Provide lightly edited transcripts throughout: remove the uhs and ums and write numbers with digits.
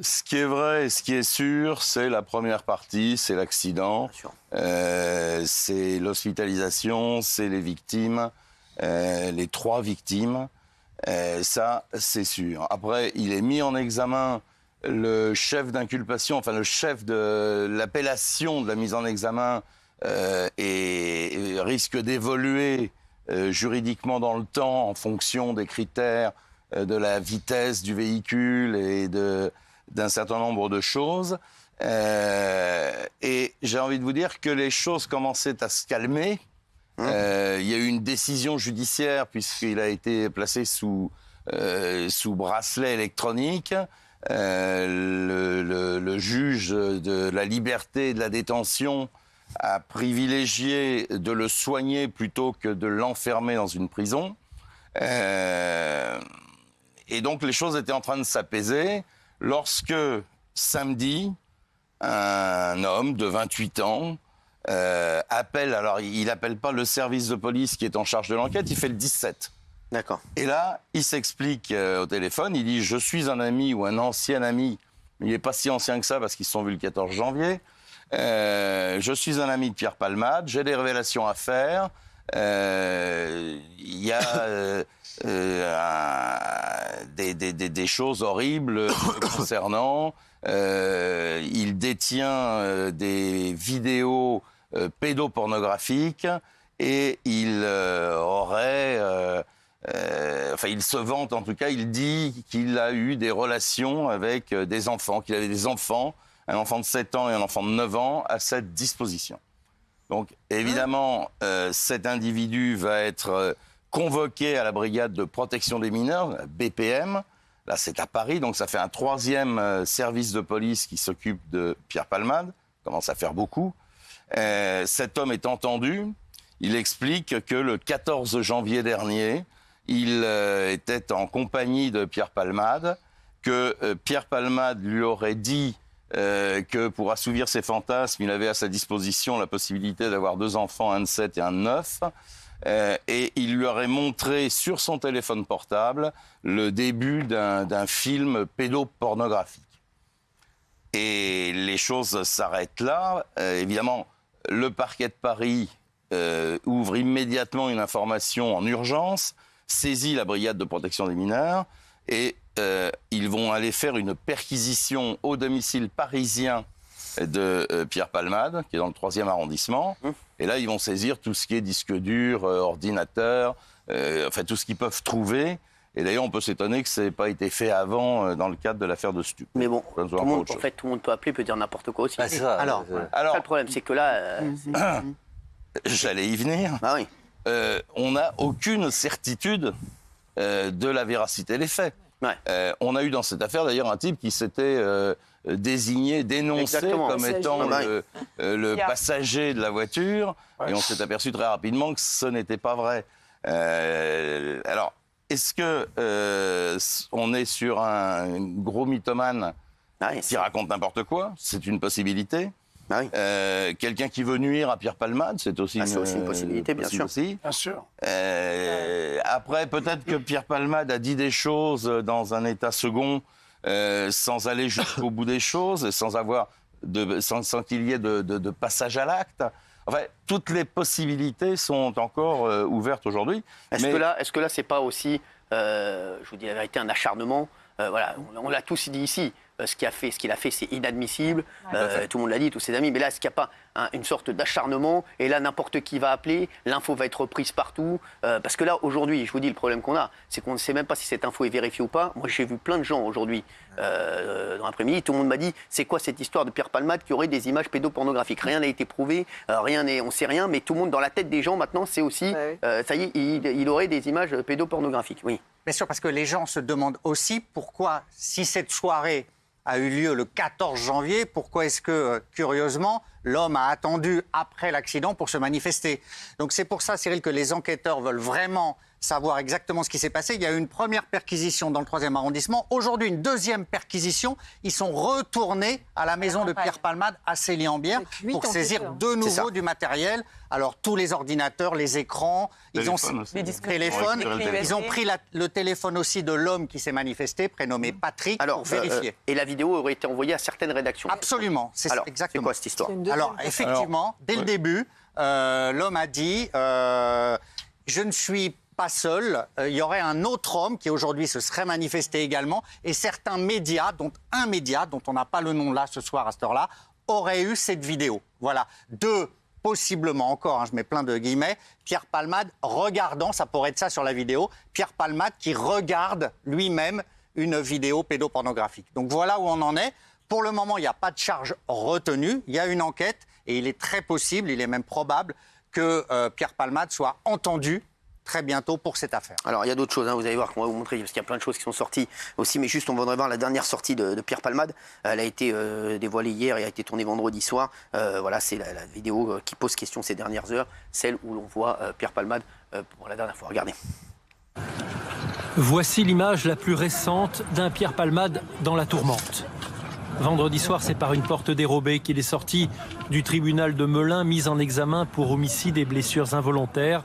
Ce qui est vrai et ce qui est sûr, c'est la première partie, c'est l'accident, c'est l'hospitalisation, c'est les victimes, les 3 victimes. Ça, c'est sûr. Après, il est mis en examen le chef d'inculpation, enfin le chef de l'appellation de la mise en examen et risque d'évoluer juridiquement dans le temps en fonction des critères de la vitesse du véhicule et d'un certain nombre de choses. Et j'ai envie de vous dire que les choses commençaient à se calmer. Il y a eu une décision judiciaire puisqu'il a été placé sous bracelet électronique. Le juge de la liberté et de la détention a privilégié de le soigner plutôt que de l'enfermer dans une prison. Et donc les choses étaient en train de s'apaiser lorsque samedi, un homme de 28 ans appelle, alors il appelle pas le service de police qui est en charge de l'enquête, il fait le 17. D'accord. Et là, il s'explique au téléphone, il dit « Je suis un ami ou un ancien ami », il n'est pas si ancien que ça parce qu'ils se sont vus le 14 janvier, « Je suis un ami de Pierre Palmade, j'ai des révélations à faire, il y a des choses horribles concernant, il détient des vidéos pédopornographiques et il aurait... enfin, il se vante en tout cas, il dit qu'il a eu des relations avec des enfants, qu'il avait des enfants, un enfant de 7 ans et un enfant de 9 ans à cette disposition. Donc évidemment, cet individu va être convoqué à la brigade de protection des mineurs, la BPM. Là, c'est à Paris, donc ça fait un 3e service de police qui s'occupe de Pierre Palmade. Commence à faire beaucoup. Cet homme est entendu. Il explique que le 14 janvier dernier, il était en compagnie de Pierre Palmade, que Pierre Palmade lui aurait dit que pour assouvir ses fantasmes, il avait à sa disposition la possibilité d'avoir 2 enfants, un de 7 et un de 9. Et il lui aurait montré sur son téléphone portable le début d'un film pédopornographique. Et les choses s'arrêtent là. Évidemment, le parquet de Paris ouvre immédiatement une information en urgence, saisit la brigade de protection des mineurs et ils vont aller faire une perquisition au domicile parisien de Pierre Palmade, qui est dans le 3e arrondissement. Et là, ils vont saisir tout ce qui est disque dur, ordinateur, enfin tout ce qu'ils peuvent trouver. Et d'ailleurs, on peut s'étonner que ça n'ait pas été fait avant dans le cadre de l'affaire de Stup. Mais bon, tout le monde peut appeler, peut dire n'importe quoi aussi. Bah, ça, alors, le problème, c'est que là... J'allais y venir. Ah oui. On n'a aucune certitude de la véracité des faits. Ouais. On a eu dans cette affaire d'ailleurs un type qui s'était désigné, dénoncé comme étant le passager de la voiture, et on s'est aperçu très rapidement que ce n'était pas vrai. Alors, est-ce que on est sur un gros mythomane qui raconte n'importe quoi? C'est une possibilité. Ah oui. Quelqu'un qui veut nuire à Pierre Palmade, c'est aussi, une possibilité, bien sûr. Aussi. Bien sûr. Après, peut-être que Pierre Palmade a dit des choses dans un état second, sans aller jusqu'au bout des choses, sans qu'il y ait de passage à l'acte. Enfin, toutes les possibilités sont encore ouvertes aujourd'hui. Est-ce que là, c'est pas aussi, je vous dis la vérité, un acharnement? Voilà, on l'a tous dit ici. Ce qu'il a fait, c'est inadmissible. Tout le monde l'a dit, tous ses amis. Mais là, est-ce qu'il n'y a pas une sorte d'acharnement? Et là, n'importe qui va appeler, l'info va être reprise partout. Parce que là, aujourd'hui, je vous dis, le problème qu'on a, c'est qu'on ne sait même pas si cette info est vérifiée ou pas. Moi, j'ai vu plein de gens aujourd'hui, dans l'après-midi. Tout le monde m'a dit, c'est quoi cette histoire de Pierre Palmade qui aurait des images pédopornographiques? Rien n'a été prouvé, on ne sait rien. Mais tout le monde, dans la tête des gens, maintenant, c'est aussi, ça y est, il aurait des images pédopornographiques. Oui. Bien sûr, parce que les gens se demandent aussi pourquoi, si cette soirée a eu lieu le 14 janvier, pourquoi est-ce que, curieusement, l'homme a attendu après l'accident pour se manifester? Donc c'est pour ça, Cyril, que les enquêteurs veulent vraiment savoir exactement ce qui s'est passé. Il y a eu une première perquisition dans le 3e arrondissement. Aujourd'hui, une deuxième perquisition. Ils sont retournés à la maison de Pierre Palmade à Célie-en-Bière pour saisir de nouveau du matériel. Alors, tous les ordinateurs, les écrans, ils ont pris le téléphone aussi de l'homme qui s'est manifesté, prénommé Patrick, pour vérifier. Et la vidéo aurait été envoyée à certaines rédactions. Absolument, c'est exactement. C'est quoi cette histoire? Alors, effectivement, dès le début, l'homme a dit je ne suis pas seul, il y aurait un autre homme qui aujourd'hui se serait manifesté également, et certains médias, dont un média, dont on n'a pas le nom là ce soir à cette heure-là, auraient eu cette vidéo. Voilà, possiblement encore, je mets plein de guillemets, Pierre Palmade regardant, ça pourrait être ça sur la vidéo, Pierre Palmade qui regarde lui-même une vidéo pédopornographique. Donc voilà où on en est. Pour le moment, il n'y a pas de charge retenue, il y a une enquête et il est très possible, il est même probable que Pierre Palmade soit entendu très bientôt pour cette affaire. Alors, il y a d'autres choses, vous allez voir qu'on va vous montrer, parce qu'il y a plein de choses qui sont sorties aussi, mais juste, on voudrait voir la dernière sortie de Pierre Palmade. Elle a été dévoilée hier et a été tournée vendredi soir. Voilà, c'est la vidéo qui pose question ces dernières heures, celle où l'on voit Pierre Palmade pour la dernière fois. Regardez. Voici l'image la plus récente d'un Pierre Palmade dans la tourmente. Vendredi soir, c'est par une porte dérobée qu'il est sorti du tribunal de Melun, mis en examen pour homicide et blessures involontaires,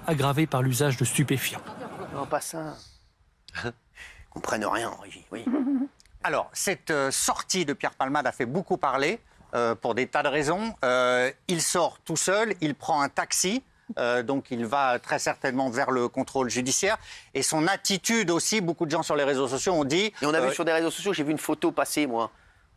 aggravé par l'usage de stupéfiants. Non, pas ça. Ils comprennent rien en régie, oui. Alors, cette sortie de Pierre Palmade a fait beaucoup parler, pour des tas de raisons. Il sort tout seul, il prend un taxi, donc il va très certainement vers le contrôle judiciaire. Et son attitude aussi, beaucoup de gens sur les réseaux sociaux ont dit... Et on a vu sur des réseaux sociaux, j'ai vu une photo passer, moi.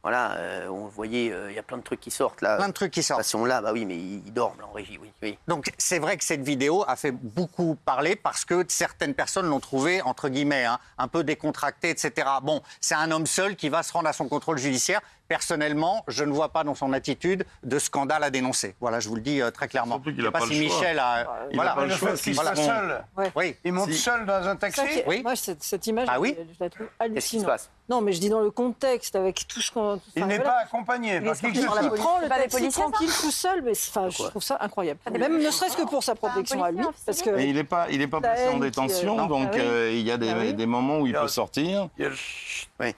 Voilà, on voyait, il y a plein de trucs qui sortent là. Plein de trucs qui sortent. Ils sont là, bah oui, mais ils dorment là, en régie, oui. Donc c'est vrai que cette vidéo a fait beaucoup parler parce que certaines personnes l'ont trouvé, entre guillemets, un peu décontracté, etc. Bon, c'est un homme seul qui va se rendre à son contrôle judiciaire. Personnellement, je ne vois pas dans son attitude de scandale à dénoncer. Voilà, je vous le dis très clairement. Je ne sais pas si Michel a... Voilà. Le fait qu'il soit seul. Ouais. Oui. Il monte seul dans un taxi. Oui. Moi, cette image, Ah oui je la trouve Qu'est-ce qui se hallucinante. passe? Non, mais je dis dans le contexte, avec tout ce qu'on... Il n'est pas accompagné par qui que ce Il soit. prend le Pas des taxi policiers, ça tranquille, tout seul, mais je trouve ça incroyable. Même ne serait-ce que pour sa protection à lui, parce que... Et il n'est pas placé en détention, donc il y a des moments où il peut sortir. Oui.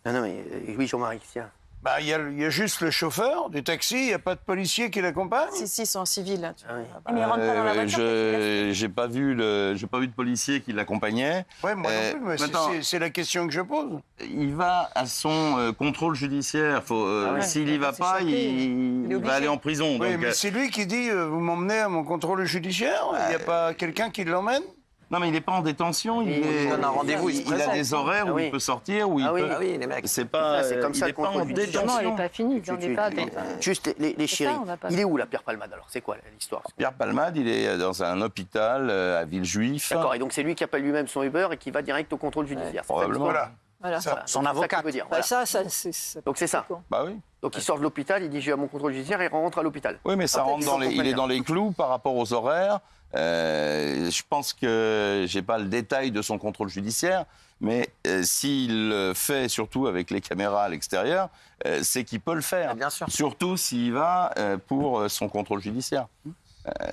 Non, mais oui, Jean-Marie, tiens. Bah, il y a juste le chauffeur du taxi, il n'y a pas de policier qui l'accompagne. Si, ils sont en civil. Là, tu vois. Mais il rentre pas dans la voiture. J'ai pas vu de policier qui l'accompagnait. Oui, moi non plus, mais maintenant, c'est la question que je pose. Il va à son contrôle judiciaire. S'il n'y va pas, il va aller en prison. Oui, donc, mais c'est lui qui dit vous m'emmenez à mon contrôle judiciaire. Il n'y a pas quelqu'un qui l'emmène? Non, mais il n'est pas en détention. Il donne un rendez-vous, il a des horaires où il peut sortir, où il peut. Ah oui, les mecs. C'est pas. C'est comme ça, il n'est pas en détention. Non, elle n'est pas finie. Il n'est pas... Juste les chéris. on n'a pas- Il est où, la Pierre Palmade, alors? C'est quoi l'histoire? Pierre Palmade, il est dans un hôpital à Villejuif. D'accord, et donc c'est lui qui appelle lui-même son Uber et qui va direct au contrôle judiciaire. C'est ça probablement. l'histoire? Voilà. Voilà. Son C'est ça avocat. qu'il veut dire, Bah, voilà. Donc c'est ça. Bah oui. Donc il sort de l'hôpital, il dit je vais à mon contrôle judiciaire et il rentre à l'hôpital. Oui, mais ça Ah, rentre il est dans les clous par rapport aux horaires. Je pense que j'ai pas le détail de son contrôle judiciaire, mais s'il le fait, surtout avec les caméras à l'extérieur, c'est qu'il peut le faire. Bien sûr. Surtout s'il va pour son contrôle judiciaire.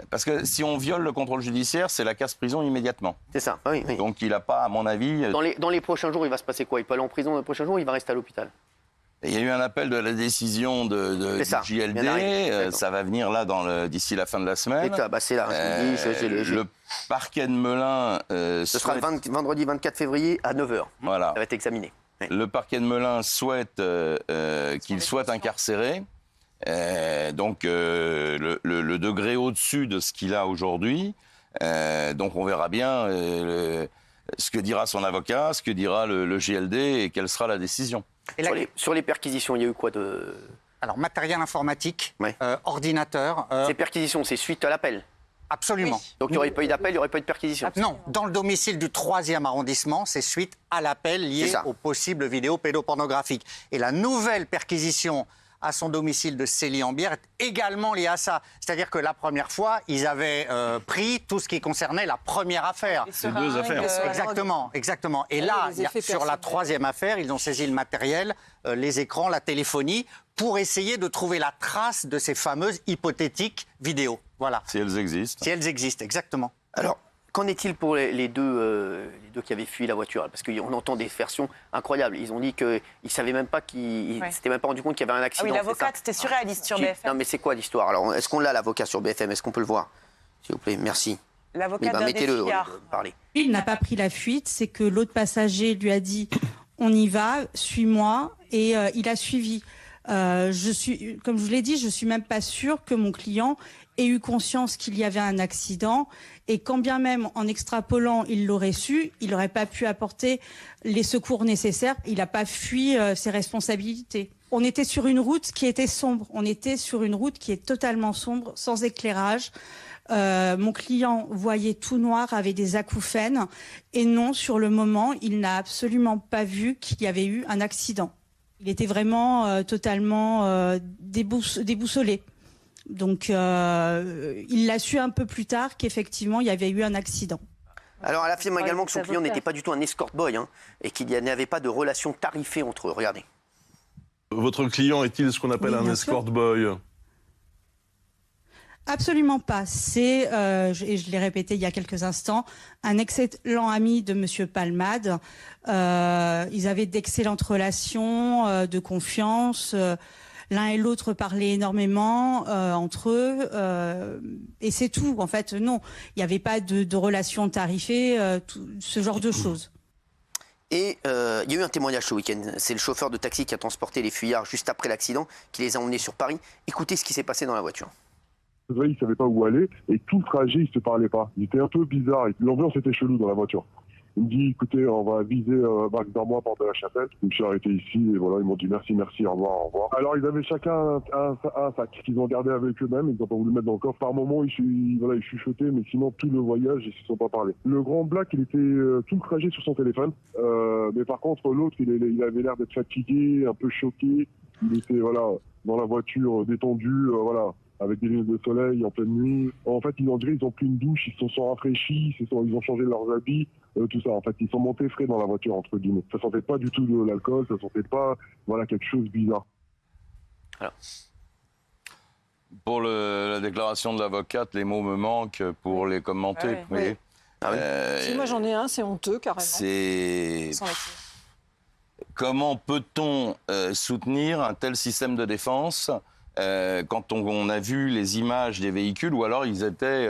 Parce que si on viole le contrôle judiciaire, c'est la casse-prison immédiatement. C'est ça, oui. Donc il n'a pas, à mon avis... Dans les prochains jours, il va se passer quoi? Il peut aller en prison dans les prochains jours ou il va rester à l'hôpital? Il y a eu un appel de la décision du ça, JLD, bien arrivé, ça va venir là d'ici la fin de la semaine. C'est là, Le parquet de Melun... ce sera vendredi 24 février à 9h. Voilà. Ça va être examiné. Oui. Le parquet de Melun souhaite qu'il soit incarcéré. Donc le degré au-dessus de ce qu'il a aujourd'hui. Donc on verra bien ce que dira son avocat, ce que dira le JLD et quelle sera la décision. Et Sur les perquisitions, il y a eu quoi de... Alors, matériel informatique, Ouais. ordinateur... Ces perquisitions, c'est suite à l'appel. Absolument. Donc il n'y aurait pas eu d'appel, il n'y aurait pas eu de perquisition. Non, dans le domicile du 3e arrondissement, c'est suite à l'appel C'est lié ça. aux possibles vidéos pédopornographiques. Et la nouvelle perquisition à son domicile de Célie-en-Bière est également liée à ça. C'est-à-dire que la première fois, ils avaient pris tout ce qui concernait la première affaire. C'est deux affaires. Exactement. Et là, les effets sur la personnels. 3e affaire, ils ont saisi le matériel, les écrans, la téléphonie, pour essayer de trouver la trace de ces fameuses hypothétiques vidéos. Voilà. Si elles existent. Si elles existent, exactement. Alors, Qu'en est-il pour les deux qui avaient fui la voiture? Parce qu'on entend des versions incroyables. Ils ont dit qu'ils ne savaient même pas qu'ils s'étaient même pas rendu compte qu'il y avait un accident. Ah oui, l'avocate, c'était surréaliste sur BFM. Non, mais c'est quoi l'histoire? Alors, est-ce qu'on l'a, l'avocat sur BFM? Est-ce qu'on peut le voir? S'il vous plaît, merci. L'avocat d'un des fuyards. Parlez. Il n'a pas pris la fuite, c'est que l'autre passager lui a dit « on y va, suis-moi » et il a suivi. Comme je vous l'ai dit, je suis même pas sûre que mon client ait eu conscience qu'il y avait un accident et quand bien même en extrapolant il l'aurait su, il n'aurait pas pu apporter les secours nécessaires, il n'a pas fui ses responsabilités. On était sur une route qui était sombre, on était sur une route qui est totalement sombre, sans éclairage. Mon client voyait tout noir, avait des acouphènes et non, sur le moment, il n'a absolument pas vu qu'il y avait eu un accident. Il était vraiment totalement déboussolé. Donc, il l'a su un peu plus tard qu'effectivement, il y avait eu un accident. Alors, elle affirme également que son client n'était pas du tout un escort boy et qu'il n'y avait pas de relation tarifée entre eux. Regardez. Votre client est-il ce qu'on appelle un escort boy? Absolument pas. C'est, et je l'ai répété il y a quelques instants, un excellent ami de Monsieur Palmade. Ils avaient d'excellentes relations, de confiance. L'un et l'autre parlaient énormément entre eux. Et c'est tout. En fait, non. Il n'y avait pas de relation tarifée, ce genre de choses. Et il y a eu un témoignage ce week-end. C'est le chauffeur de taxi qui a transporté les fuyards juste après l'accident, qui les a emmenés sur Paris. Écoutez ce qui s'est passé dans la voiture. Ils ne savaient pas où aller et tout le trajet, ils ne se parlaient pas. Il était un peu bizarre. L'ambiance était chelou dans la voiture. Il me dit, écoutez, on va viser Max Darmois, porte de la Chapelle. Je me suis arrêté ici et voilà, ils m'ont dit merci, au revoir, au revoir. Alors, ils avaient chacun un sac qu'ils ont gardé avec eux-mêmes. Ils n'ont pas voulu le mettre dans le coffre. Par moment, ils chuchotaient, mais sinon, tout le voyage, ils ne se sont pas parlé. Le grand Black, il était tout le trajet sur son téléphone. Mais par contre, l'autre, il avait l'air d'être fatigué, un peu choqué. Il était, voilà, dans la voiture, détendu, voilà, avec des lunettes de soleil en pleine nuit. En fait, ils ont pris une douche, ils se sont rafraîchis, ils ont changé leurs habits, tout ça. En fait, ils sont montés frais dans la voiture, entre guillemets. Ça sentait pas du tout de l'alcool, ça sentait pas, voilà, quelque chose de bizarre. Alors. Pour la déclaration de l'avocate, les mots me manquent pour les commenter. Ah oui. Oui. Ah oui. Si moi j'en ai un, c'est honteux carrément. C'est... Comment peut-on soutenir un tel système de défense quand on a vu les images des véhicules, ou alors ils étaient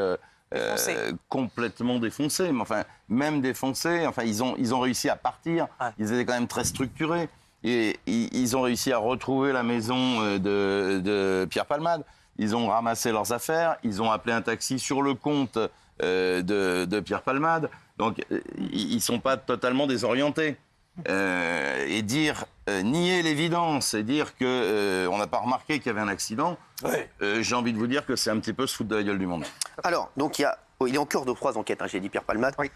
complètement défoncés. Mais enfin, même défoncés, enfin, ils ont réussi à partir. Ils étaient quand même très structurés. Et ils ont réussi à retrouver la maison de Pierre Palmade. Ils ont ramassé leurs affaires. Ils ont appelé un taxi sur le compte de Pierre Palmade. Donc, ils ne sont pas totalement désorientés. Et nier l'évidence et dire qu'on n'a pas remarqué qu'il y avait un accident, j'ai envie de vous dire que c'est un petit peu se foutre de la gueule du monde. Alors, donc il est en cours de 3 enquêtes, j'ai dit Pierre Palmade. Oui.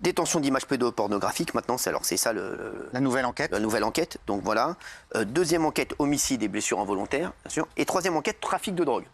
Détention d'images pédopornographiques, maintenant, c'est ça la nouvelle enquête. La nouvelle enquête, donc voilà. Deuxième enquête, homicide et blessures involontaires, bien sûr. Et troisième enquête, trafic de drogue.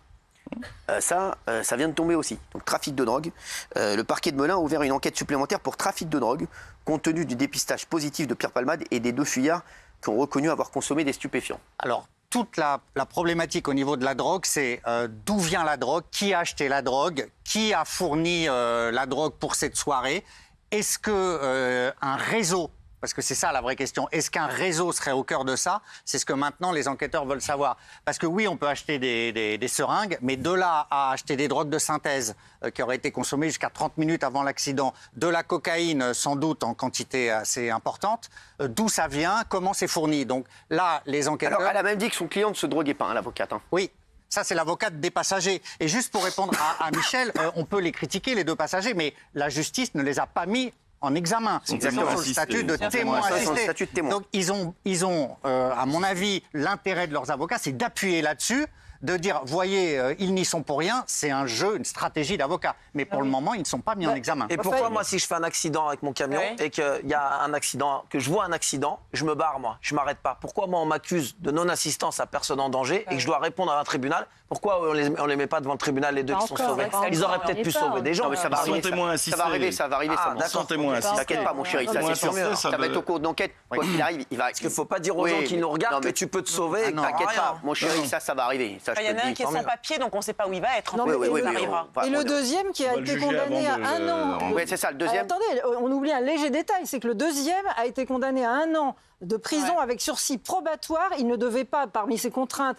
Ça vient de tomber aussi. Donc trafic de drogue. Le parquet de Melun a ouvert une enquête supplémentaire pour trafic de drogue, compte tenu du dépistage positif de Pierre Palmade et des 2 fuyards qui ont reconnu avoir consommé des stupéfiants. Alors, toute la problématique au niveau de la drogue, c'est d'où vient la drogue, qui a acheté la drogue, qui a fourni la drogue pour cette soirée. Est-ce qu'un réseau, parce que c'est ça la vraie question, est-ce qu'un réseau serait au cœur de ça? C'est ce que maintenant les enquêteurs veulent savoir. Parce que oui, on peut acheter des seringues, mais de là à acheter des drogues de synthèse qui auraient été consommées jusqu'à 30 minutes avant l'accident, de la cocaïne sans doute en quantité assez importante, d'où ça vient, comment c'est fourni? Donc là, les enquêteurs... Alors, elle a même dit que son client ne se droguait pas, l'avocate. Oui. Ça, c'est l'avocate des passagers. Et juste pour répondre à Michel, on peut les critiquer, les 2 passagers, mais la justice ne les a pas mis en examen. Ils sont sur le statut de témoin assisté. Donc, ils ont à mon avis, l'intérêt de leurs avocats, c'est d'appuyer là-dessus, de dire, voyez, ils n'y sont pour rien, c'est un jeu, une stratégie d'avocat. Mais pour le moment, ils ne sont pas mis en examen. Et pourquoi, moi, si je fais un accident avec mon camion et qu'il y a un accident, que je vois un accident, je me barre, moi, je m'arrête pas. Pourquoi, moi, on m'accuse de non-assistance à personne en danger et que je dois répondre à un tribunal? Pourquoi on les met pas devant le tribunal, les 2 qui sont sauvés? Ils auraient peut-être pu sauver des gens. Non, mais ça va arriver, ça va arriver. Sans témoin assisté. T'inquiète pas, mon chéri, ça c'est sûr. Ça va être au cours d'enquête. Quoi qu'il arrive, il va... Parce qu'il ne faut pas dire aux gens qui nous regardent que tu peux te sauver. T'inquiète pas, mon chéri, ça va arriver. Ça je Il y en te a le un dis. qui est sans papier, donc on ne sait pas où il va être. Non, en fait, mais- ça et- arrivera. Et le deuxième qui a été condamné à 1 an. Oui, c'est ça, le deuxième. Attendez, on oublie un léger détail, c'est que le deuxième a été condamné à 1 an de prison avec sursis probatoire. Il ne devait pas, parmi ses contraintes,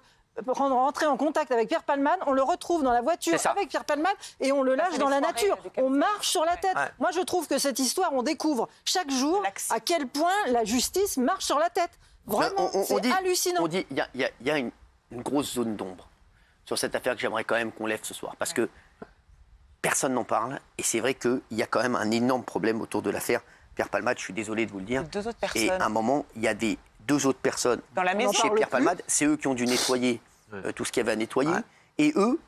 rentrer en contact avec Pierre Palmade. On le retrouve dans la voiture C'est ça. avec Pierre Palmade et on le lâche fait dans des la soirées nature. avec On marche sur la tête. Ouais. Moi, je trouve que cette histoire, on découvre chaque jour à quel point la justice marche sur la tête. Vraiment, c'est hallucinant. On dit, il y a une grosse zone d'ombre sur cette affaire que j'aimerais quand même qu'on lève ce soir. Parce que personne n'en parle. Et c'est vrai qu'il y a quand même un énorme problème autour de l'affaire Pierre Palmade. Je suis désolé de vous le dire. 2 autres personnes. Et à un moment, il y a 2 autres personnes Dans la maison. chez Pierre Palmade. C'est eux qui ont dû nettoyer tout ce qu'il y avait à nettoyer. Et eux,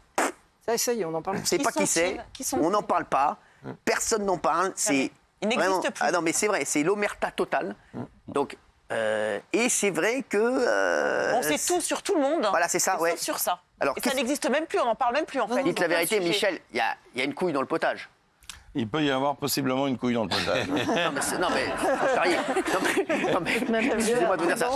Ça y est, on en parle. on ne sait pas qui c'est. Qui sont-ils On n'en parle pas. Personne n'en parle. C'est il n'existe vraiment- plus. Ah non, mais c'est vrai, c'est l'omerta totale. Donc, et c'est vrai que. On sait tout sur tout le monde. Voilà, c'est ça, sauf ouais. sur ça. Alors, Et ça n'existe même plus, on n'en parle même plus en fait. Dites la C'est un vérité, sujet. Michel, il y a une couille dans le potage. Il peut y avoir possiblement une couille dans le potage. Non mais, sérieux. Non mais, excusez-moi de vous dire ça.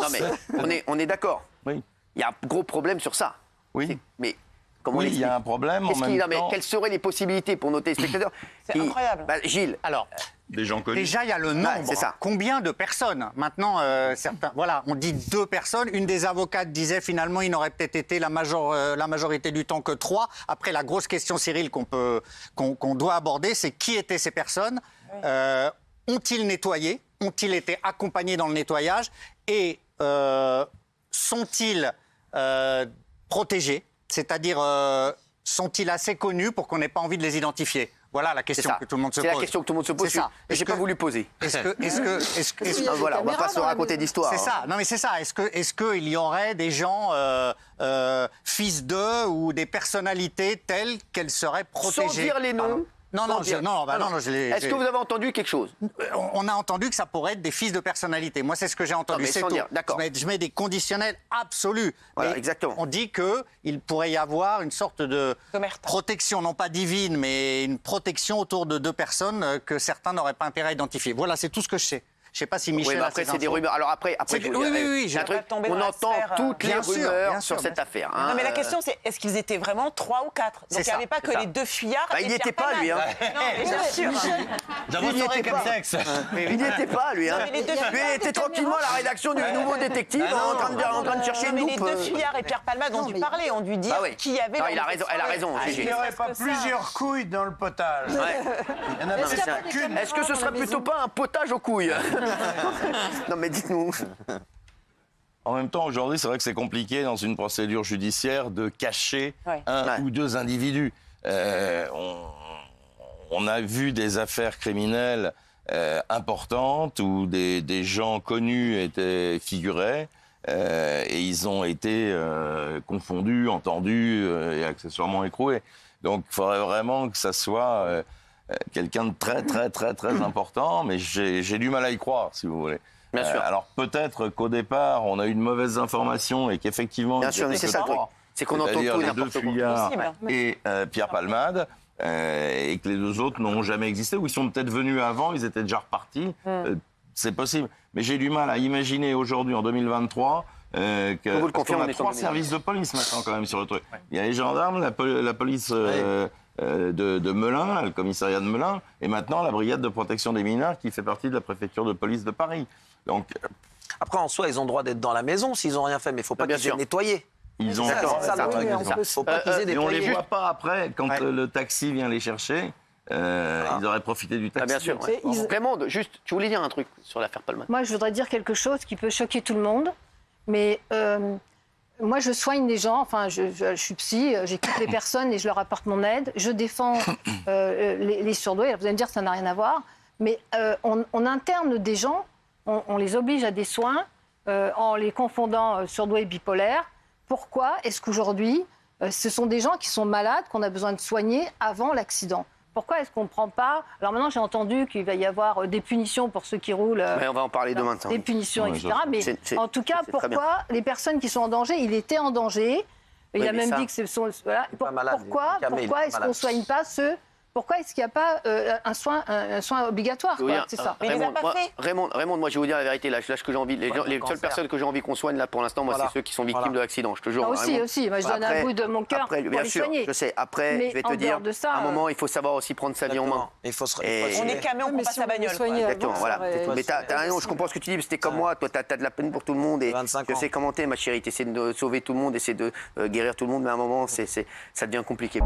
Non mais, on est d'accord. Oui. Il y a un gros problème sur ça. Oui. Mais comment Oui, on il y a l'explique un problème en Qu'est-ce même non, mais temps. quelles seraient les possibilités pour nos téléspectateurs C'est incroyable. Gilles, Alors, Des gens connus. déjà, il y a le nombre. c'est ça. Combien de personnes? Maintenant, certains, voilà, on dit 2 personnes. Une des avocates disait finalement, il n'aurait peut-être été la majorité du temps que 3. Après, la grosse question, Cyril, qu'on doit aborder, c'est qui étaient ces personnes? Ont-ils nettoyé? Ont-ils été accompagnés dans le nettoyage? Et sont-ils protégés? C'est-à-dire, sont-ils assez connus pour qu'on n'ait pas envie de les identifier? Voilà la c'est question ça. que tout le monde se C'est pose. la question que tout le monde se pose. C'est ça. Et j'ai pas voulu poser. Est-ce que Ah, voilà, on va pas se raconter d'histoire. c'est ça, non mais c'est ça. Est-ce qu'il y aurait des gens fils d'eux ou des personnalités telles qu'elles seraient protégées? Sans dire les noms. Pardon. Non, Sans dire- je l'ai. Est-ce que vous avez entendu quelque chose? On a entendu que ça pourrait être des fils de personnalité. Moi, c'est ce que j'ai entendu. Non, mais C'est sans tout. dire, d'accord. Je mets des conditionnels absolus. Voilà, Mais exactement. On dit qu'il pourrait y avoir une sorte de D'omerta. protection, non pas divine, mais une protection autour de 2 personnes que certains n'auraient pas intérêt à identifier. Voilà, c'est tout ce que je sais. Je ne sais pas si Michel Oui, mais a après, ces c'est des infos. rumeurs. Alors après C'est- je vous oui, dirai, oui, oui, il y a un j'ai- truc, tomber on dans la entend sphère, toutes les bien sûr, rumeurs bien sûr, sur cette bien affaire. Non, mais la question, c'est est-ce qu'ils étaient vraiment 3 ou 4? Donc il n'y ça, avait pas que ça. les 2 fuyards. Bah, et il n'y était Pierre pas, lui. Hein. Palmade. Non, mais bien sûr. Il n'y était pas. Il n'y était pas, lui. Hein. Non, mais les deux Lui, il fuyards, était tranquillement à la rédaction du Nouveau Détective en train de chercher Non, une mais les loupe. 2 fuyards et Pierre Palmade ont dû parler, ont dû dire Ah oui. qui y avait Non, dans il a cette raison, elle a soirée. raison, Ah, Gégé. Il n'y aurait pas parce que plusieurs couilles dans le potage. Ouais. Il y en a Est-ce qu'il y a peut-être pas des qu'une. caméras Est-ce que ce dans serait la plutôt maison pas un potage aux couilles? Non, mais dites-nous. En même temps, aujourd'hui, c'est vrai que c'est compliqué dans une procédure judiciaire de cacher Ouais. un Ouais. ou 2 individus. On a vu des affaires criminelles importantes où des gens connus étaient figuraient et ils ont été confondus, entendus et accessoirement écroués. Donc, il faudrait vraiment que ça soit quelqu'un de très, très, très, très important, mais j'ai du mal à y croire, si vous voulez. Bien sûr. Alors peut-être qu'au départ, on a eu de mauvaises informations et qu'effectivement, Bien ils sûr, mais étaient c'est ça le que truc. 3, C'est qu'on entend c'est-à-dire tout et les 2 n'importe quoi. fuyards Possible. et Pierre Palmade, et que les 2 autres n'ont jamais existé, ou ils sont peut-être venus avant, ils étaient déjà repartis. C'est possible. Mais j'ai du mal à imaginer aujourd'hui, en 2023, Je vous le parce qu'on confirme, on a est en 3 2023. services de police maintenant quand même sur le truc. Il y a les gendarmes, la police de Melun, le commissariat de Melun, et maintenant la brigade de protection des mineurs qui fait partie de la préfecture de police de Paris. Donc Après, en soi, ils ont le droit d'être dans la maison s'ils n'ont rien fait, mais il ne faut pas Bien qu'ils aient sûr. nettoyé. ils ont... D'accord, C'est ça, ça, le truc. oui, Il ne faut pas qu'ils aient Et on les nettoyé. voit pas après, quand Ouais. le taxi vient les chercher, ils auraient profité du Ah, taxi. bien sûr. C'est- ils- Clément, juste, tu voulais dire un truc sur l'affaire Palmade? Moi, je voudrais dire quelque chose qui peut choquer tout le monde, mais moi, je soigne les gens, enfin, je suis psy, j'écoute les personnes et je leur apporte mon aide. Je défends les surdoués. Alors, vous allez me dire que ça n'a rien à voir, mais on interne des gens, on les oblige à des soins en les confondant surdoués et bipolaires. Pourquoi est-ce qu'aujourd'hui, ce sont des gens qui sont malades, qu'on a besoin de soigner avant l'accident? Pourquoi est-ce qu'on ne prend pas... Alors maintenant, j'ai entendu qu'il va y avoir des punitions pour ceux qui roulent. Mais on va en parler demain. Des punitions, Ouais, etc. je- Mais C'est- en tout cas, c'est très bien. pourquoi les personnes qui sont en danger, il était en danger. Il Oui, a mais même ça- dit que ce sont... Voilà. pas malade, Pourquoi il est est-ce qu'on ne malade. soigne pas ceux Pourquoi est-ce qu'il n'y a pas un soin obligatoire, Oui, c'est ça. Mais il les a pas fait. Raymond, moi je vais vous dire la vérité, l'âge que j'ai envie, les seules personnes que j'ai envie qu'on soigne là pour l'instant, moi c'est ceux qui sont victimes de l'accident, je te jure. Moi aussi, moi je donne un bout de mon cœur pour bien les sûr, soigner. je sais, après Mais je vais en te dire, dehors de ça, à un moment il faut savoir aussi prendre sa vie en main. On est camion, on passe sa bagnole. Exactement, voilà. Mais t'as raison, je comprends ce que tu dis, mais c'était comme moi, toi t'as de la peine pour tout le monde et je sais comment t'es ma chérie, t'essaies de sauver tout le monde, essayer de guérir tout le monde, mais à un moment ça devient compliqué.